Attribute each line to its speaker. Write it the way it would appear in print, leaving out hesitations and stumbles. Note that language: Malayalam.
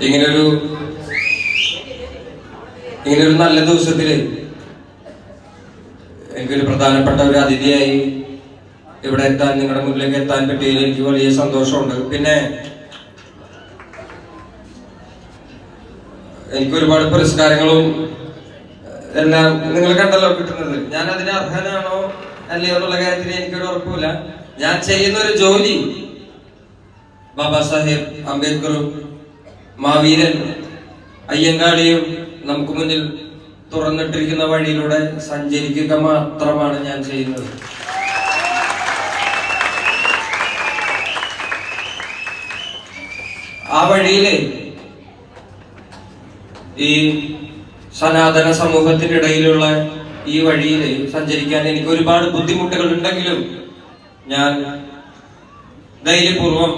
Speaker 1: ഇങ്ങനൊരു നല്ല ദിവസത്തില് എനിക്കൊരു പ്രധാനപ്പെട്ട ഒരു അതിഥിയായി ഇവിടെ എത്താൻ, നിങ്ങളുടെ മുന്നിലേക്ക് എത്താൻ പറ്റിയതിൽ എനിക്ക് വലിയ സന്തോഷമുണ്ട്. പിന്നെ എനിക്ക് ഒരുപാട് പുരസ്കാരങ്ങളും എല്ലാം നിങ്ങൾ കണ്ടല്ലോ കിട്ടുന്നത്. ഞാൻ അതിന് അർഹനാണോ അല്ലയോ എന്നുള്ള കാര്യത്തിൽ എനിക്കൊരു ഉറപ്പില്ല. ഞാൻ ചെയ്യുന്ന ഒരു ജോലി ബാബാ സാഹേബ് അംബേദ്കറും മാവീരൻ അയ്യങ്കാളിയും നമുക്ക് മുന്നിൽ തുറന്നിട്ടിരിക്കുന്ന വഴിയിലൂടെ സഞ്ചരിക്കുക മാത്രമാണ് ഞാൻ ചെയ്യുന്നത്. ആ വഴിയില് ഈ സനാതന സമൂഹത്തിനിടയിലുള്ള ഈ വഴിയിൽ സഞ്ചരിക്കാൻ എനിക്ക് ഒരുപാട് ബുദ്ധിമുട്ടുകൾ ഉണ്ടെങ്കിലും ഞാൻ ധൈര്യപൂർവം